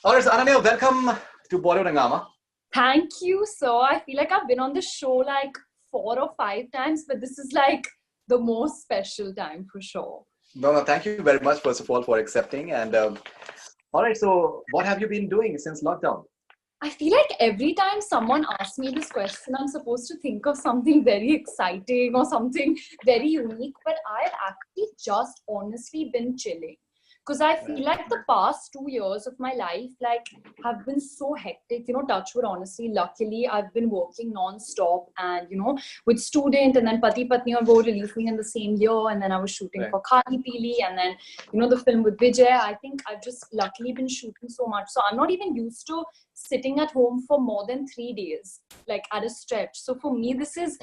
All right, so Ananya, welcome to Bollywood Hungama. Thank you, sir. I feel like I've been on the show like 4 or 5 times, but this is like the most special time for sure. No, thank you very much, first of all, for accepting. And all right, so what have you been doing since lockdown? I feel like every time someone asks me this question, I'm supposed to think of something very exciting or something very unique, but I've actually just honestly been chilling. Because I feel like the past 2 years of my life have been so hectic, touch wood, honestly. Luckily, I've been working non-stop and, with Student and then Pati Patni aur Wo releasing in the same year. And then I was shooting for Khali Pili and then, the film with Vijay. I think I've just luckily been shooting so much. So I'm not even used to sitting at home for more than 3 days, like at a stretch. So for me, this is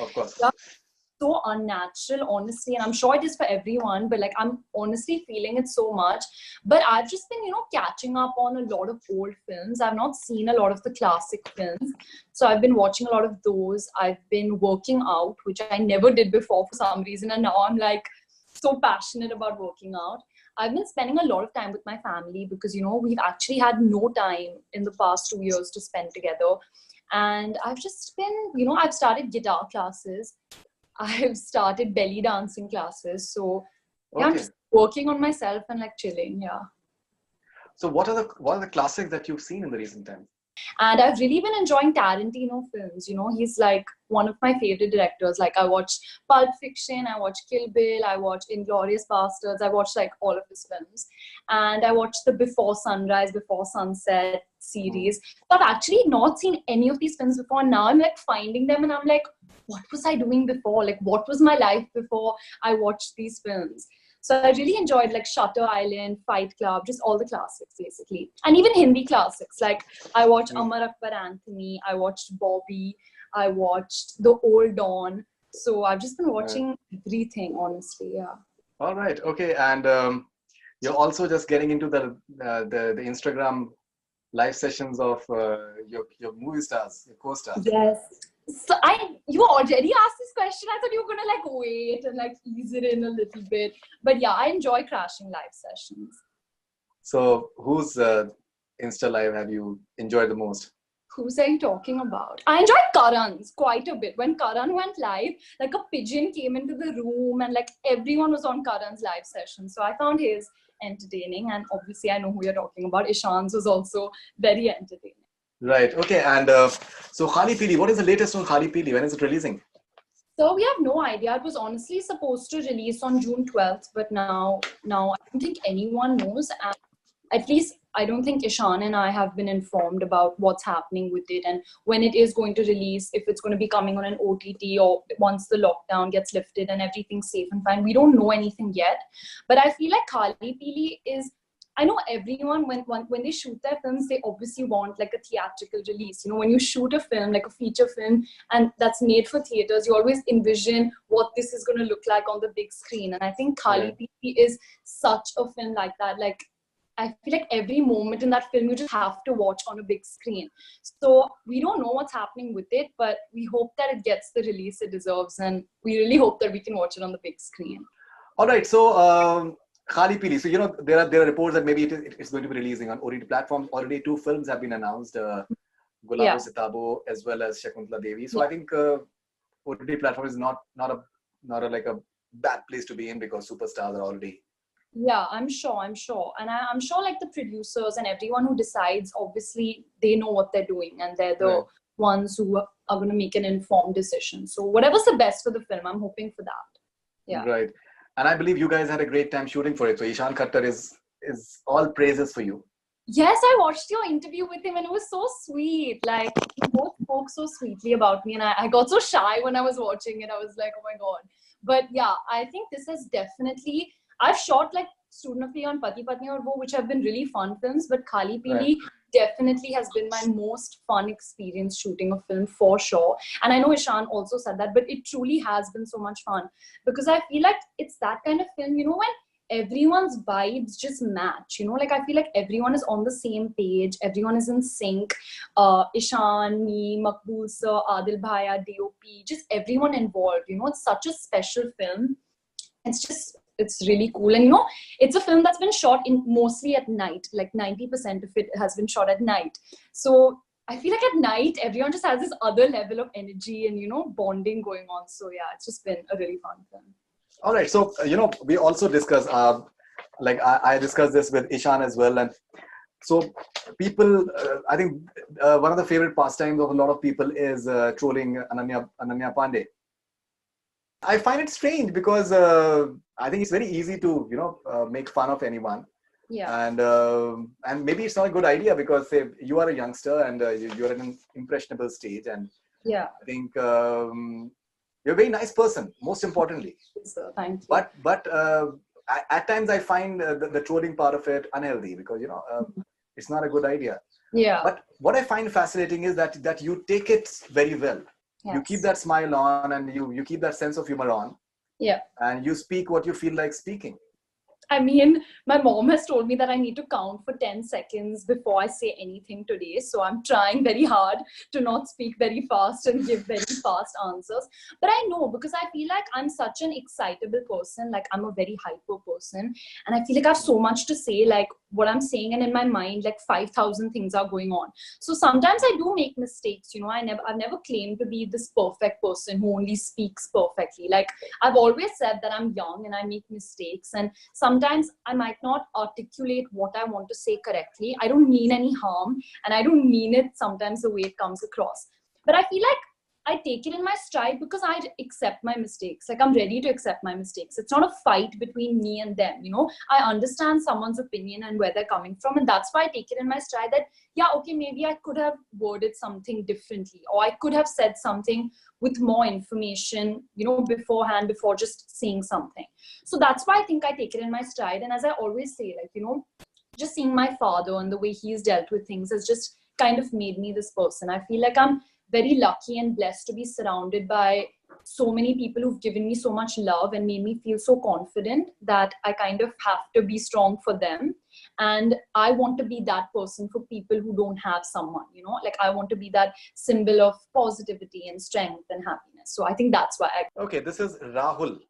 so unnatural, honestly, and I'm sure it is for everyone, but like I'm honestly feeling it so much. But I've just been catching up on a lot of old films. I've not seen a lot of the classic films, so I've been watching a lot of those. I've been working out, which I never did before for some reason, and now I'm like so passionate about working out. I've been spending a lot of time with my family because we've actually had no time in the past 2 years to spend together. And I've just been I've started guitar classes. I've started belly dancing classes. So yeah, I'm just working on myself and like chilling. Yeah. So what are the classics that you've seen in the recent times? And I've really been enjoying Tarantino films. He's like one of my favorite directors. Like I watched Pulp Fiction, I watched Kill Bill, I watched Inglourious Basterds, I watched like all of his films. And I watched the Before Sunrise, Before Sunset series. So I've actually not seen any of these films before. And now I'm like finding them and I'm like, what was I doing before? Like what was my life before I watched these films? So I really enjoyed like Shutter Island, Fight Club, just all the classics basically. And even Hindi classics. Like I watched Amar Akbar Anthony, I watched Bobby, I watched The Old Dawn. So I've just been watching everything, honestly, yeah. All right, okay. And you're also just getting into the Instagram live sessions of your movie stars, your co-stars. Yes. So you already asked this question. I thought you were gonna like wait and like ease it in a little bit. But yeah, I enjoy crashing live sessions. So whose Insta live have you enjoyed the most? Who's are you talking about? I enjoyed Karan's quite a bit. When Karan went live, like a pigeon came into the room and like everyone was on Karan's live session. So I found his entertaining, and obviously I know who you're talking about. Ishaan's was also very entertaining. Right. Okay. And so Khali Pili, what is the latest on Khali Pili? When is it releasing? So we have no idea. It was honestly supposed to release on June 12th, but now I don't think anyone knows. And at least I don't think Ishaan and I have been informed about what's happening with it and when it is going to release, if it's going to be coming on an OTT or once the lockdown gets lifted and everything's safe and fine. We don't know anything yet. But I feel like Khali Pili is, I know everyone, when they shoot their films, they obviously want like a theatrical release. When you shoot a film, like a feature film, and that's made for theaters, you always envision what this is going to look like on the big screen. And I think Khali Pili is such a film like that. Like, I feel like every moment in that film, you just have to watch on a big screen. So we don't know what's happening with it, but we hope that it gets the release it deserves. And we really hope that we can watch it on the big screen. All right. So, Khali Pili. So, there are reports that maybe it's going to be releasing on OTT platforms. Already 2 films have been announced, Gulabo Sitabo as well as Shakuntala Devi. So I think OTT platform is not a bad place to be in because superstars are already. Yeah, I'm sure. And I'm sure like the producers and everyone who decides, obviously they know what they're doing and they're the ones who are going to make an informed decision. So whatever's the best for the film, I'm hoping for that. Yeah. Right. And I believe you guys had a great time shooting for it. So Ishaan Khattar is all praises for you. Yes, I watched your interview with him and it was so sweet. Like, you both spoke so sweetly about me and I got so shy when I was watching it. I was like, oh my God. But yeah, I think this is definitely, I've shot like Student of the Year and Pati Patni aur Wo, which have been really fun films, but Khali Pili definitely has been my most fun experience shooting a film for sure. And I know Ishaan also said that, but it truly has been so much fun because I feel like it's that kind of film, when everyone's vibes just match, like I feel like everyone is on the same page, everyone is in sync. Ishaan, me, Makbul sir, Adil Bhaiya, DOP, just everyone involved, it's such a special film. It's just it's really cool. And it's a film that's been shot in mostly at night. Like 90% of it has been shot at night. So I feel like at night everyone just has this other level of energy and bonding going on. So yeah, it's just been a really fun film. All right. So we also discussed like I discussed this with Ishaan as well, and so people, I think one of the favorite pastimes of a lot of people is trolling Ananya Panday. I find it strange because I think it's very easy to make fun of anyone. Yeah. And maybe it's not a good idea because say you are a youngster and you're at an impressionable stage, and yeah, I think you're a very nice person, most importantly. So, thank you. But at times I find the trolling part of it unhealthy because it's not a good idea. Yeah. But what I find fascinating is that you take it very well. Yes. You keep that smile on, and you keep that sense of humor on. Yeah. And you speak what you feel like speaking. I mean, my mom has told me that I need to count for 10 seconds before I say anything today. So I'm trying very hard to not speak very fast and give very fast answers. But I know, because I feel like I'm such an excitable person. Like I'm a very hyper person. And I feel like I have so much to say, like what I'm saying, and in my mind, like 5,000 things are going on. So sometimes I do make mistakes. I've never claimed to be this perfect person who only speaks perfectly. Like I've always said that I'm young and I make mistakes. And sometimes I might not articulate what I want to say correctly. I don't mean any harm, and I don't mean it sometimes the way it comes across. But I feel like I take it in my stride because I accept my mistakes. Like I'm ready to accept my mistakes. It's not a fight between me and them. I understand someone's opinion and where they're coming from. And that's why I take it in my stride that, yeah, okay, maybe I could have worded something differently, or I could have said something with more information, beforehand, before just saying something. So that's why I think I take it in my stride. And as I always say, like, just seeing my father and the way he's dealt with things has just kind of made me this person. I feel like I'm very lucky and blessed to be surrounded by so many people who've given me so much love and made me feel so confident that I kind of have to be strong for them. And I want to be that person for people who don't have someone, like I want to be that symbol of positivity and strength and happiness. So I think that's why Okay, this is Rahul.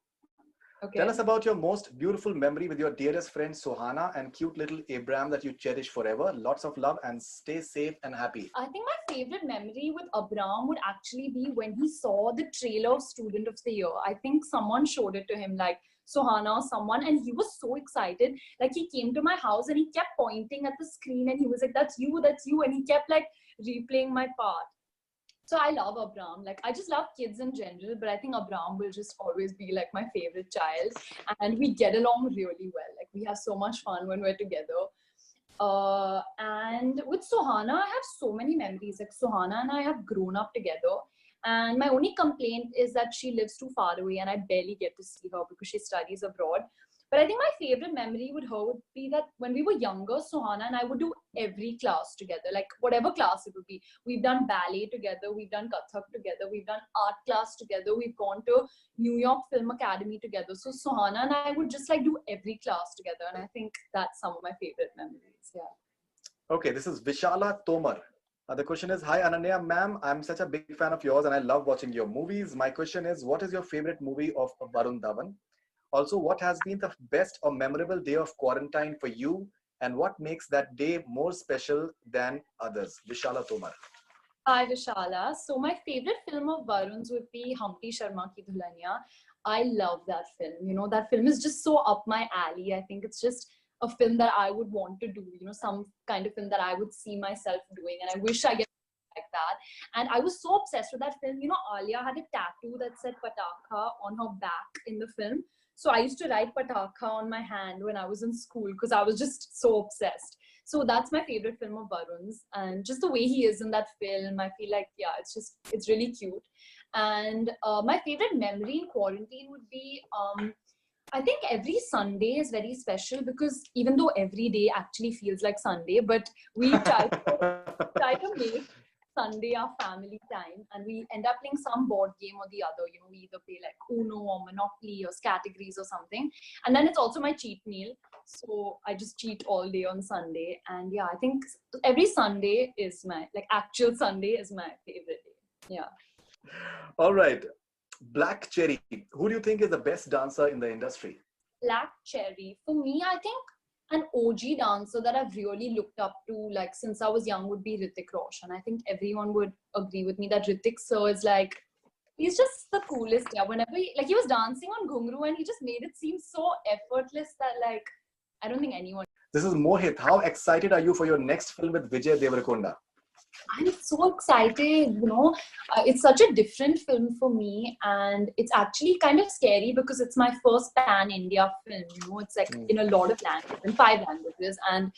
Okay. Tell us about your most beautiful memory with your dearest friend Sohana and cute little Abram that you cherish forever. Lots of love and stay safe and happy. I think my favorite memory with Abram would actually be when he saw the trailer of Student of the Year. I think someone showed it to him, like Sohana or someone, and he was so excited. Like he came to my house and he kept pointing at the screen and he was like, that's you, and he kept like replaying my part. So I love Abram. Like I just love kids in general, but I think Abram will just always be like my favorite child. And we get along really well. Like we have so much fun when we're together. And with Sohana, I have so many memories. Like Sohana and I have grown up together. And my only complaint is that she lives too far away and I barely get to see her because she studies abroad. But I think my favorite memory with her would be that when we were younger, Sohana and I would do every class together, like whatever class it would be. We've done ballet together, we've done Kathak together, we've done art class together, we've gone to New York Film Academy together. So Sohana and I would just like do every class together. And I think that's some of my favorite memories. Yeah. Okay, this is Vishala Tomar. The question is, hi Ananya ma'am, I'm such a big fan of yours and I love watching your movies. My question is, what is your favorite movie of Varun Dhawan? Also, what has been the best or memorable day of quarantine for you, and what makes that day more special than others? Vishala Tomar. Hi Vishala. So my favorite film of Varun's would be Humpty Sharma Ki Dulhania. I love that film. That film is just so up my alley. I think it's just a film that I would want to do, some kind of film that I would see myself doing, and I wish I get like that. And I was so obsessed with that film. Alia had a tattoo that said Pataka on her back in the film. So I used to write Pataka on my hand when I was in school because I was just so obsessed. So that's my favorite film of Varun's, and just the way he is in that film, I feel like, yeah, it's really cute. And my favorite memory in quarantine would be, I think every Sunday is very special because even though every day actually feels like Sunday, but we try to make Sunday our family time, and we end up playing some board game or the other. We either play like Uno or Monopoly or categories or something. And then it's also my cheat meal. So I just cheat all day on Sunday. And yeah, I think every Sunday is actual Sunday is my favorite day. Yeah. All right. Black Cherry. Who do you think is the best dancer in the industry? Black Cherry, for me, I think an OG dancer that I've really looked up to, like since I was young, would be Hrithik Roshan. I think everyone would agree with me that Hrithik sir is like, he's just the coolest. Yeah, whenever he was dancing on Ghungru and he just made it seem so effortless that like, I don't think anyone. This is Mohit. How excited are you for your next film with Vijay Deverakonda? I'm so excited, it's such a different film for me, and it's actually kind of scary because it's my first pan-India film, it's like in a lot of languages, in 5 languages, and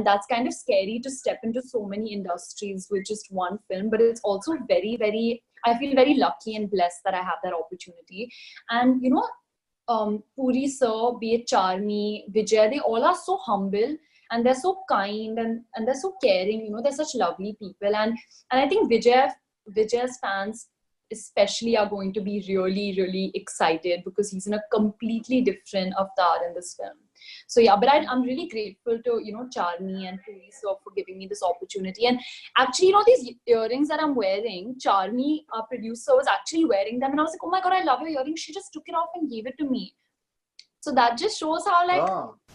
that's kind of scary to step into so many industries with just one film, but it's also very, very, I feel very lucky and blessed that I have that opportunity. And, Puri sir, be it Charmi, Vijay, they all are so humble. And they're so kind and they're so caring, they're such lovely people. And I think Vijay's fans especially are going to be really, really excited because he's in a completely different avatar in this film. So yeah, but I'm really grateful to, Charmi and Puri sir for giving me this opportunity. And actually, these earrings that I'm wearing, Charmi, our producer, was actually wearing them. And I was like, oh my God, I love your earrings. She just took it off and gave it to me. So that just shows how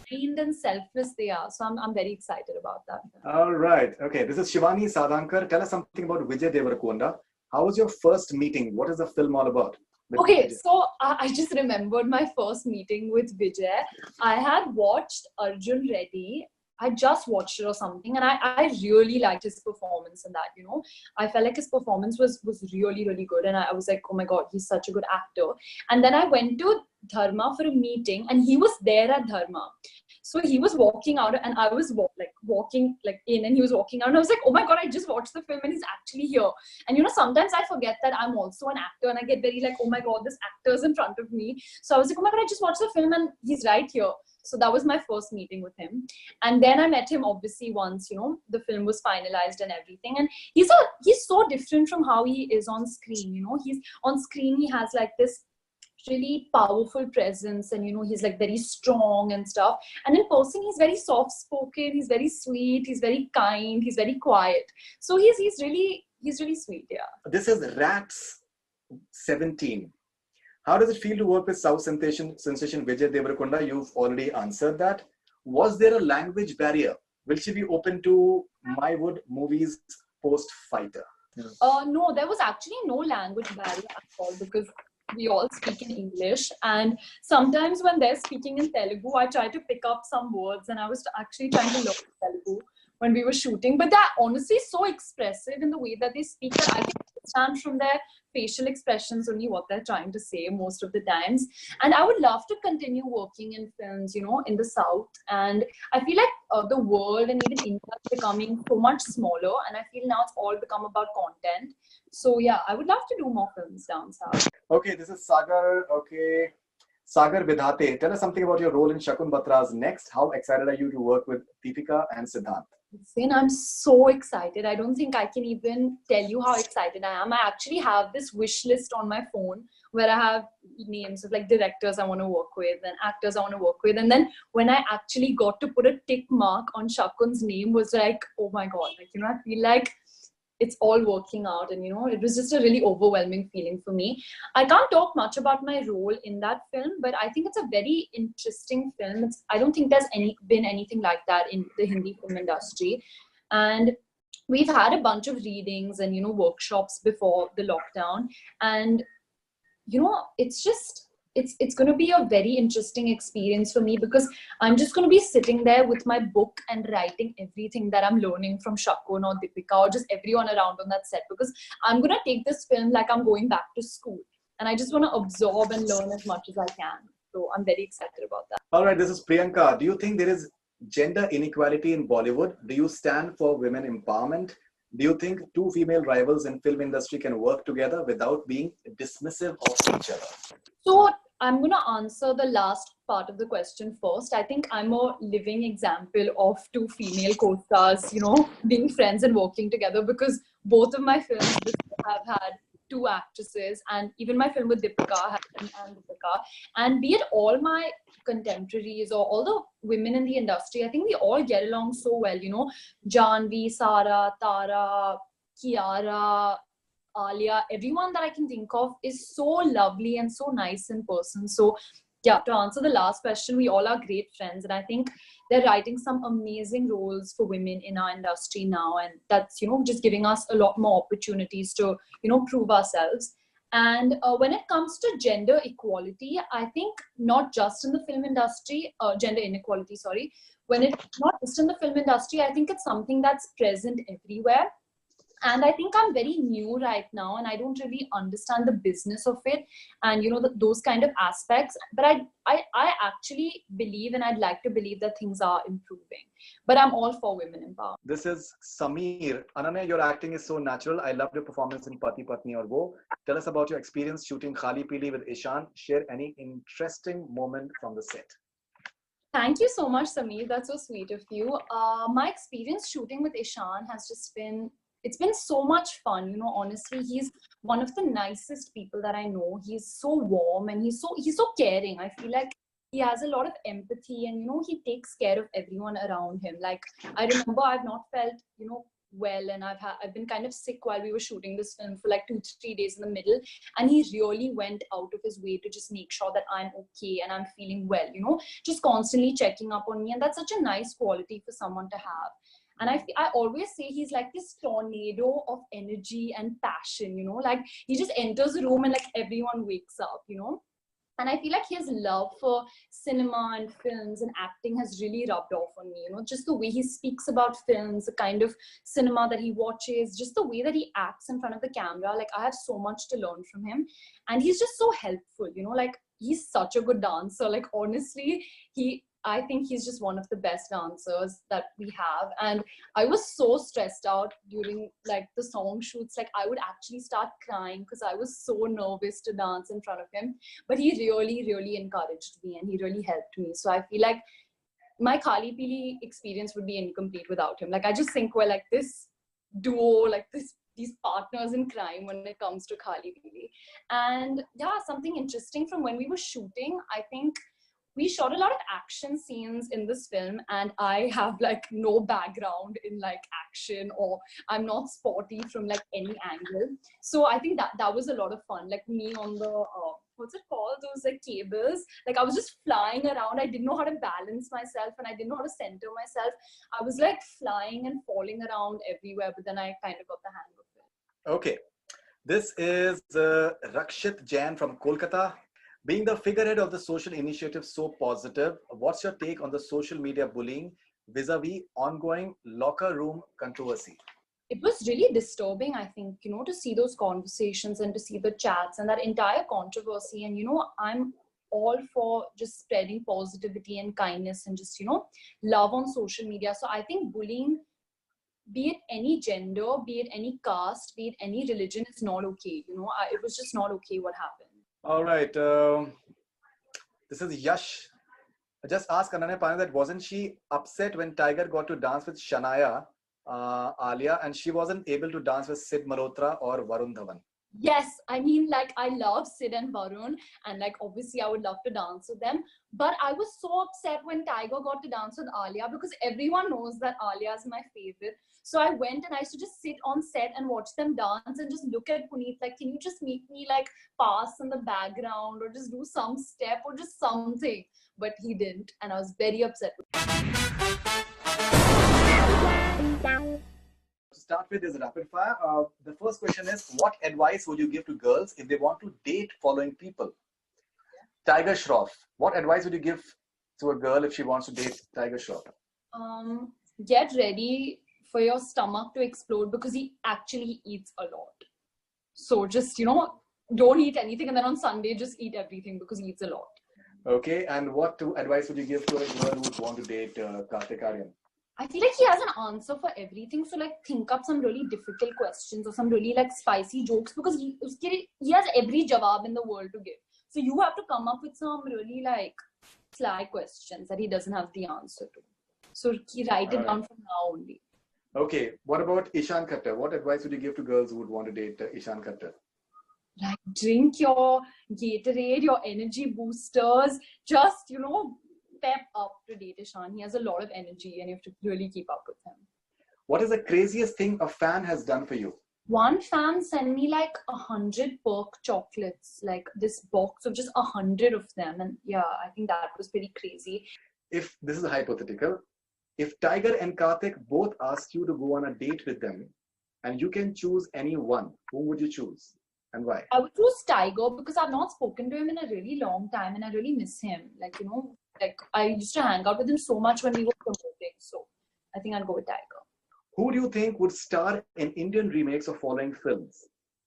kind and selfless they are. So I'm very excited about that. All right. Okay. This is Shivani Sadhankar. Tell us something about Vijay Deverakonda. How was your first meeting? What is the film all about? Okay, so I just remembered my first meeting with Vijay. I had watched Arjun Reddy. I just watched it or something, and I really liked his performance in that, I felt like his performance was really, really good, and I was like, oh my God, he's such a good actor. And then I went to Dharma for a meeting, and he was there at Dharma. So he was walking out, and I was walking in, and he was walking out, and I was like, oh my God, I just watched the film, and he's actually here. And sometimes I forget that I'm also an actor, and I get very like, oh my God, this actor's in front of me. So I was like, oh my God, I just watched the film, and he's right here. So that was my first meeting with him. And then I met him obviously once, the film was finalized and everything. And he's so different from how he is on screen, he's on screen, he has like this really powerful presence, and he's like very strong and stuff. And in person, he's very soft spoken, he's very sweet, he's very kind, he's very quiet. So he's really sweet, yeah. This is Rats 17. How does it feel to work with South sensation Vijay Deverakonda? You've already answered that. Was there a language barrier? Will she be open to Mywood movies post-Fighter? No, there was actually no language barrier at all because we all speak in English. And sometimes when they're speaking in Telugu, I try to pick up some words, and I was actually trying to learn Telugu when we were shooting. But they're honestly so expressive in the way that they speak that I can understand from their facial expressions only what they're trying to say most of the times. And I would love to continue working in films, in the South. And I feel like the world and even India is becoming so much smaller. And I feel now it's all become about content. So yeah, I would love to do more films down south. Okay, this is Sagar. Okay. Sagar Vidhate, tell us something about your role in Shakun Batra's Next. How excited are you to work with Deepika and Siddhant? I'm so excited. I don't think I can even tell you how excited I am. I actually have this wish list on my phone where I have names of like directors I want to work with and actors I want to work with. And then when I actually got to put a tick mark on Shakun's name was like, oh my God, I feel like it's all working out. And, it was just a really overwhelming feeling for me. I can't talk much about my role in that film, but I think it's a very interesting film. I don't think there's been anything like that in the Hindi film industry. And we've had a bunch of readings and, workshops before the lockdown. And, it's going to be a very interesting experience for me because I'm just going to be sitting there with my book and writing everything that I'm learning from Shakun or Deepika or just everyone around on that set, because I'm going to take this film like I'm going back to school and I just want to absorb and learn as much as I can. So I'm very excited about that. All right, this is Priyanka. Do you think there is gender inequality in Bollywood? Do you stand for women empowerment? Do you think two female rivals in film industry can work together without being dismissive of each other? So I'm going to answer the last part of the question first. I think I'm a living example of two female co-stars, being friends and working together, because both of my films have had two actresses, and even my film with Deepika and Deepika. And be it all my contemporaries or all the women in the industry, I think we all get along so well, Janvi, Sara, Tara, Kiara, Alia, everyone that I can think of is so lovely and so nice in person. So yeah, to answer the last question, we all are great friends, and I think they're writing some amazing roles for women in our industry now, and that's, you know, just giving us a lot more opportunities to, you know, prove ourselves. And when it comes to gender equality, I think not just in the film industry, gender inequality, sorry, when it not just in the film industry, I think it's something that's present everywhere. And I think I'm very new right now, and I don't really understand the business of it, and you know, those kind of aspects. But I actually believe, and I'd like to believe, that things are improving. But I'm all for women empowerment. This is Sameer. Ananya, your acting is so natural. I loved your performance in Pati Patni Aur Wo. Tell us about your experience shooting Khali Pili with Ishaan. Share any interesting moment from the set. Thank you so much, Sameer. That's so sweet of you. My experience shooting with Ishaan has just been, it's been so much fun. You know, honestly, he's one of the nicest people that I know. He's so warm, and he's so caring. I feel like he has a lot of empathy, and you know, he takes care of everyone around him. Like, I remember I've not felt, you know, well, and I've been kind of sick while we were shooting this film for like 2-3 days in the middle, and he really went out of his way to just make sure that I'm okay and I'm feeling well, you know, just constantly checking up on me. And that's such a nice quality for someone to have. And I always say he's like this tornado of energy and passion, you know, like he just enters the room and like everyone wakes up, you know. And I feel like his love for cinema and films and acting has really rubbed off on me, you know, just the way he speaks about films, the kind of cinema that he watches, just the way that he acts in front of the camera. Like, I have so much to learn from him, and he's just so helpful, you know, like he's such a good dancer. Like, honestly, I think he's just one of the best dancers that we have. And I was so stressed out during like the song shoots. Like, I would actually start crying because I was so nervous to dance in front of him. But he really, really encouraged me, and he really helped me. So I feel like my Khali Pili experience would be incomplete without him. Like, I just think we're like this duo, like these partners in crime when it comes to Khali Pili. And yeah, something interesting from when we were shooting, I think we shot a lot of action scenes in this film, and I have like no background in like action, or I'm not sporty from like any angle. So I think that was a lot of fun. Like, me on the what's it called, those like cables, like I was just flying around. I didn't know how to balance myself, and I didn't know how to center myself. I was like flying and falling around everywhere, but then I kind of got the hang of it. Okay, this is Rakshit Jain from Kolkata. Being the figurehead of the social initiative So Positive, what's your take on the social media bullying vis-a-vis ongoing locker room controversy? It was really disturbing, I think, you know, to see those conversations and to see the chats and that entire controversy. And, you know, I'm all for just spreading positivity and kindness and just, you know, love on social media. So I think bullying, be it any gender, be it any caste, be it any religion, is not okay. You know, it was just not okay what happened. All right. This is Yash. I just asked Ananya Panday that wasn't she upset when Tiger got to dance with Shania, Alia, and she wasn't able to dance with Sid Malhotra or Varun Dhawan? Yes, I mean, like, I love Sid and Varun, and like obviously I would love to dance with them. But I was so upset when Tiger got to dance with Alia, because everyone knows that Alia is my favorite. So I went and I used to just sit on set and watch them dance and just look at Puneet like, can you just make me like pass in the background or just do some step or just something? But he didn't, and I was very upset with him. To start with is rapid fire. The first question is, what advice would you give to girls if they want to date following people? Tiger Shroff. What advice would you give to a girl if she wants to date Tiger Shroff? Get ready for your stomach to explode, because he actually eats a lot. So just, you know, don't eat anything, and then on Sunday just eat everything, because he eats a lot. Okay, and what advice would you give to a girl who would want to date Kartik? I feel like he has an answer for everything. So like, think up some really difficult questions or some really like spicy jokes, because he has every jawab in the world to give. So you have to come up with some really like sly questions that he doesn't have the answer to. So he write it down from now only. Okay, what about Ishaan Khattar? What advice would you give to girls who would want to date Ishaan Khattar? Like, drink your Gatorade, your energy boosters. Just, you know, pep up to date Ishaan. He has a lot of energy, and you have to really keep up with him. What is the craziest thing a fan has done for you? One fan sent me like 100 perk chocolates, like this box of just 100 of them. And yeah, I think that was pretty crazy. If this is hypothetical, if Tiger and Kartik both ask you to go on a date with them and you can choose any one, whom would you choose and why? I would choose Tiger because I've not spoken to him in a really long time and I really miss him. Like, you know, like I used to hang out with him so much when we were promoting. So I think I'll go with Tiger. Who do you think would star in Indian remakes of following films?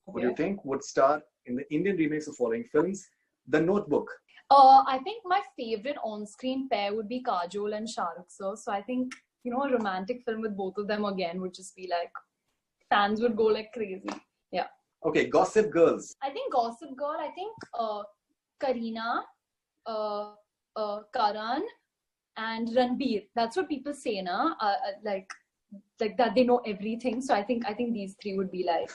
Okay. Who do you think would star in the Indian remakes of following films? The Notebook. I think my favorite on-screen pair would be Kajol and Shah Rukh sir. So I think, you know, a romantic film with both of them again would just be like, fans would go like crazy. Yeah. Okay, Gossip Girls. I think Gossip Girl, I think Karina, Karan and Ranbir. That's what people say, na? Like that they know everything. So I think these three would be like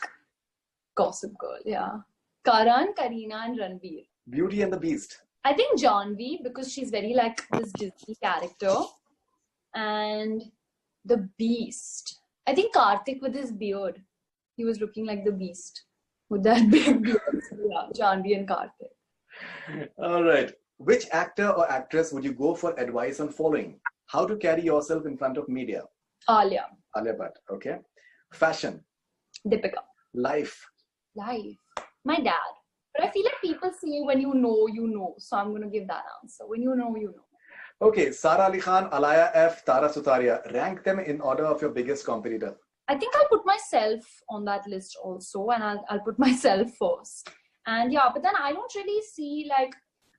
Gossip Girl, yeah. Karan, Karina and Ranbir. Beauty and the Beast. I think Janvi because she's very like this Disney character. And the Beast. I think Kartik with his beard. He was looking like the Beast with that big beard. Yeah, Janvi and Kartik. All right. Which actor or actress would you go for advice on following? How to carry yourself in front of media? Alia. Alia Bhatt. Okay. Fashion. Deepika. Life. My dad. But I feel like people say when you know, you know. So I'm going to give that answer. When you know, you know. Okay. Sara Ali Khan, Alaya F, Tara Sutaria. Rank them in order of your biggest competitor. I think I'll put myself on that list also. And I'll put myself first. And yeah, but then I don't really see like,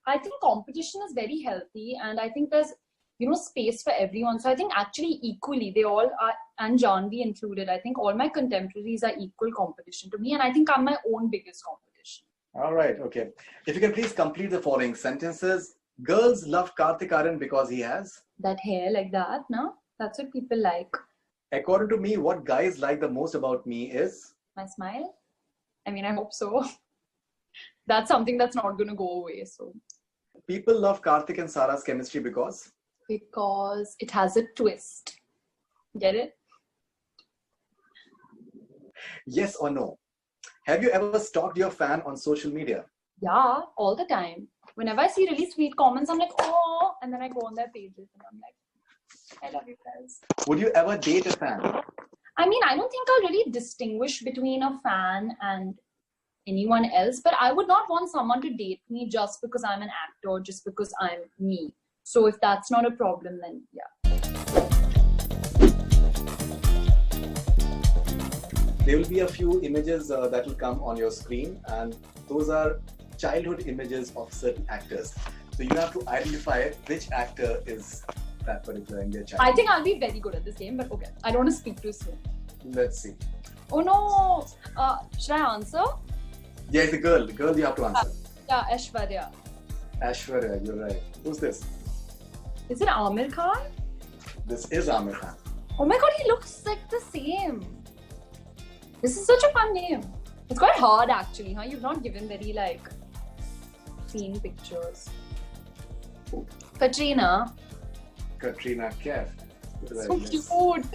I think competition is very healthy. And I think there's, you know, space for everyone. So I think actually equally, they all are, and Janvi included, I think all my contemporaries are equal competition to me. And I think I'm my own biggest competition. All right. Okay. If you can please complete the following sentences. Girls love Kartik Aaryan because he has that hair like that, no? That's what people like. According to me, what guys like the most about me is my smile. I mean, I hope so. That's something that's not going to go away. So people love Kartik and Sara's chemistry because it has a twist. Get it? Yes or no? Have you ever stalked your fan on social media? Yeah, all the time. Whenever I see really sweet comments, I'm like, oh, and then I go on their pages and I'm like, I love you guys. Would you ever date a fan? I mean, I don't think I'll really distinguish between a fan and anyone else, but I would not want someone to date me just because I'm an actor, just because I'm me. So if that's not a problem, then yeah. There will be a few images that will come on your screen, and those are childhood images of certain actors. So you have to identify which actor is that particular in their childhood. I think I'll be very good at this game, but okay. I don't want to speak too soon. Let's see. Oh no! Should I answer? Yeah, it's the girl. The girl you have to answer. Yeah, Aishwarya. Aishwarya, you're right. Who's this? Is it Amir Khan? This is Amir Khan. Oh my god, he looks like the same. This is such a fun name. It's quite hard actually, huh? You've not given very like clean pictures. Katrina Kaif. So cute.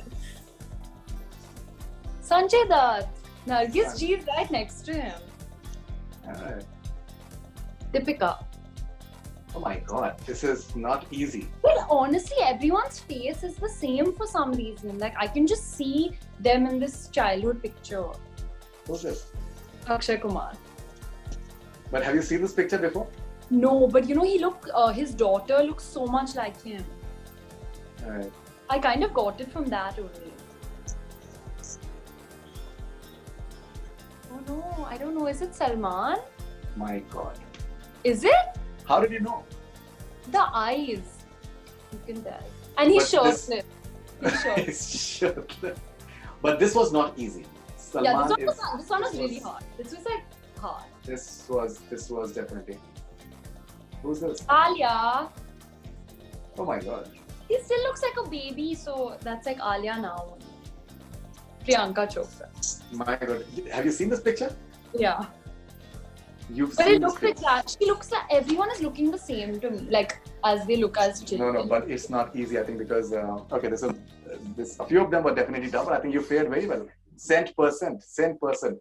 Sanjay Dutt. Nargis G is right next to him. Alright. Deepika. Oh my god, this is not easy. Well, honestly, everyone's face is the same for some reason. Like, I can just see them in this childhood picture. Who's this? Akshay Kumar. But have you seen this picture before? No, but you know, his daughter looks so much like him. Alright. I kind of got it from that only. Oh no, I don't know. Is it Salman? My god. Is it? How did you know? The eyes. You can tell. And he's shirtless. He's shirtless. But this was not easy. Salman this one was really hard. This was like hard. This was definitely. Who's this? Alia. Oh my god. He still looks like a baby, so that's like Alia now. Priyanka Chopra. My god. Have you seen this picture? Yeah. But it looks like that. She looks like everyone is looking the same to me, like as they look as children. No, but it's not easy. I think because okay, a few of them were definitely tough, but I think you fared very well. Cent percent.